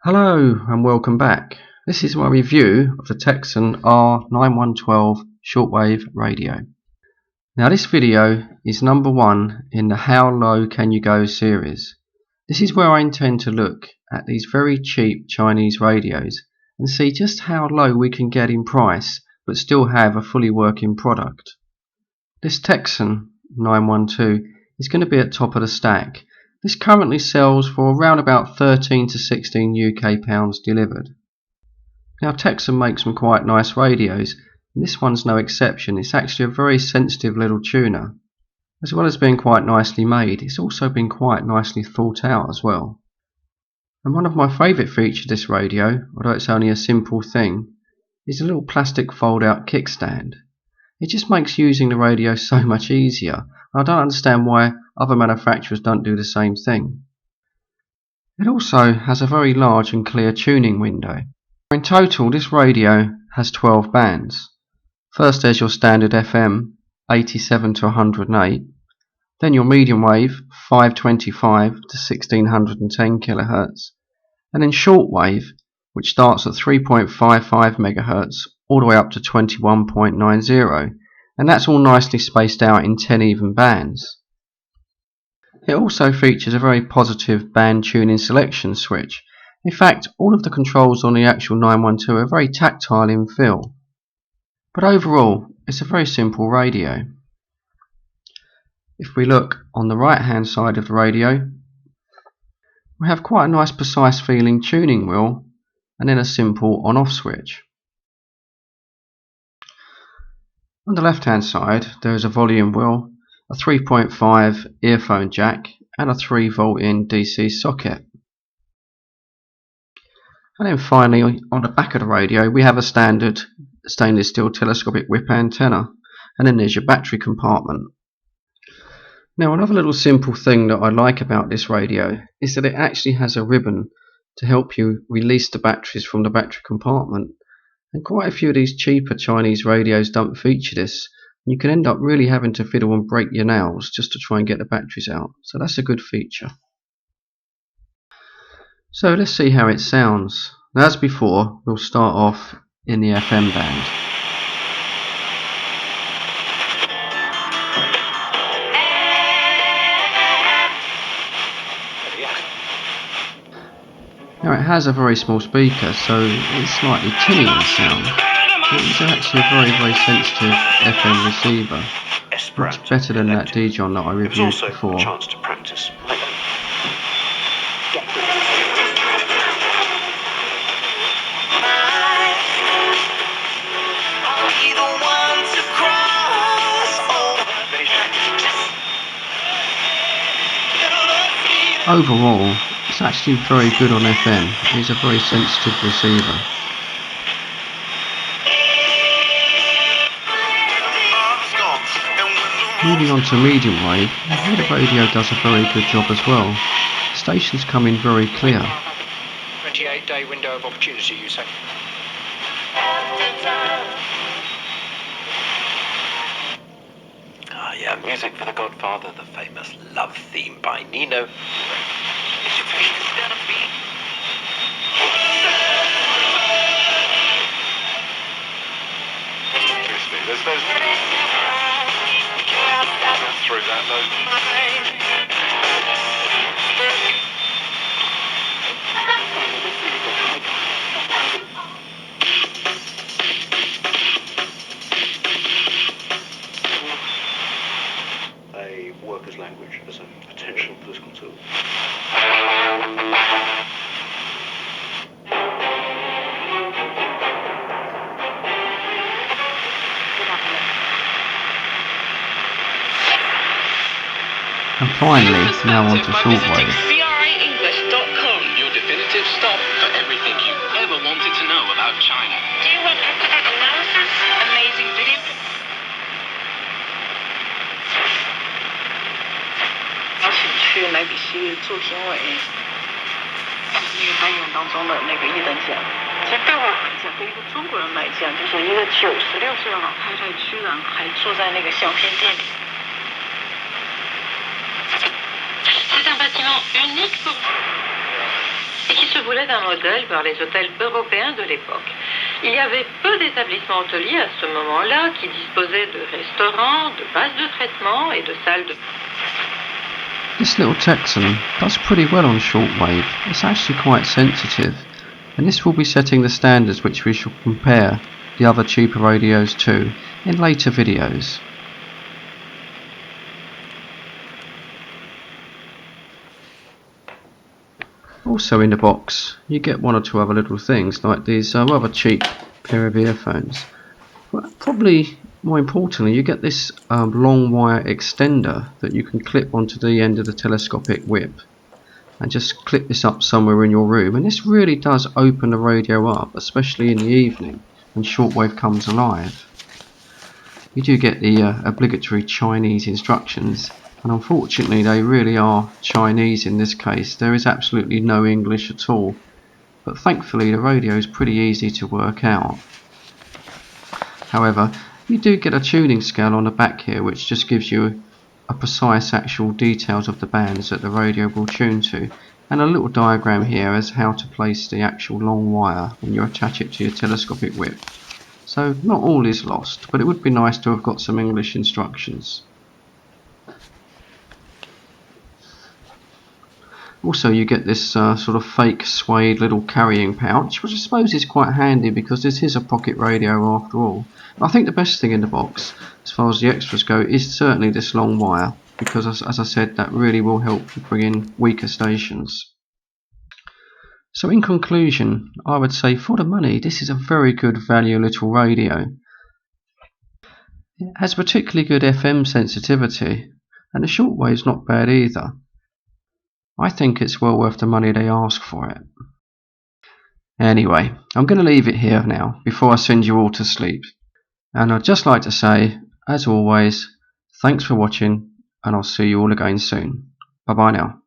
Hello and welcome back. This is my review of the Tecsun R9112 shortwave radio. Now this video is number 1 in the How Low Can You Go series. This is where I intend to look at these very cheap Chinese radios and see just how low we can get in price but still have a fully working product. This Tecsun 912 is going to be at top of the stack. This currently sells for around about 13 to 16 UK pounds delivered. Now Tecsun makes some quite nice radios, and this one's no exception. It's actually a very sensitive little tuner. As well as being quite nicely made, it's also been quite nicely thought out as well. And one of my favourite features of this radio, although it's only a simple thing, is a little plastic fold out kickstand. It just makes using the radio so much easier. I don't understand why other manufacturers don't do the same thing. It also has a very large and clear tuning window. In total, this radio has 12 bands. First there's your standard FM, 87 to 108, then your medium wave, 525 to 1610 kHz, and then shortwave, which starts at 3.55 MHz all the way up to 21.90, and that's all nicely spaced out in 10 even bands. It also features a very positive band tuning selection switch. In fact, all of the controls on the actual 912 are very tactile in feel. But overall, it's a very simple radio. If we look on the right hand side of the radio, we have quite a nice precise feeling tuning wheel and then a simple on-off switch. On the left hand side there is a volume wheel, a 3.5 earphone jack and a 3 volt in DC socket. And then finally on the back of the radio we have a standard stainless steel telescopic whip antenna, and then there's your battery compartment. Now another little simple thing that I like about this radio is that it actually has a ribbon to help you release the batteries from the battery compartment, and quite a few of these cheaper Chinese radios don't feature this. You can end up really having to fiddle and break your nails just to try and get the batteries out, so that's a good feature. So let's see how it sounds. Now, as before, we'll start off in the FM band. Now it has a very small speaker, so it's slightly tinny in sound. It's actually a very sensitive FM receiver. Much better than that Dijon that I reviewed before. Overall, it's actually very good on FM. It is a very sensitive receiver. Moving on to medium wave, the radio does a very good job as well. Stations come in very clear. 28-day window of opportunity, you say? Ah, yeah, music for The Godfather, the famous love theme by Nino. Through that though. A workers' language as a potential political tool. And finally, now on to shortwave. BRAEnglish.com, your definitive stop for everything you ever wanted to know about China. Do you want internet analysis? Amazing video. 邀请去莱比锡做评委，那个单元当中的那个一等奖。其实对我来讲，对一个中国人来讲，就是一个96岁的老太太，居然还坐在那个小偏店里。C'est un bâtiment unique pour et qui se voulait un modèle par les hôtels européens de l'époque. Il y avait peu d'établissements hôteliers à ce moment-là qui disposaient de restaurants, de bases de traitement et de salles de... This little Texan does pretty well on shortwave. It's actually quite sensitive, and this will be setting the standards which we shall compare the other cheaper radios to in later videos. Also in the box you get one or two other little things like these rather cheap pair of earphones. But probably more importantly, you get this long wire extender that you can clip onto the end of the telescopic whip and just clip this up somewhere in your room, and this really does open the radio up, especially in the evening when shortwave comes alive. You do get the obligatory Chinese instructions, and unfortunately they really are Chinese in this case. There is absolutely no English at all, but thankfully the radio is pretty easy to work out. However, you do get a tuning scale on the back here which just gives you a precise actual details of the bands that the radio will tune to, and a little diagram here as how to place the actual long wire when you attach it to your telescopic whip. So not all is lost, but it would be nice to have got some English instructions. Also you get this sort of fake suede little carrying pouch, which I suppose is quite handy because this is a pocket radio after all. I think the best thing in the box, as far as the extras go, is certainly this long wire, because as I said, that really will help bring in weaker stations. So in conclusion, I would say for the money this is a very good value little radio. It has particularly good FM sensitivity, and the shortwave's not bad either. I think it's well worth the money they ask for it. Anyway, I'm going to leave it here now before I send you all to sleep. And I'd just like to say, as always, thanks for watching, and I'll see you all again soon. Bye bye now.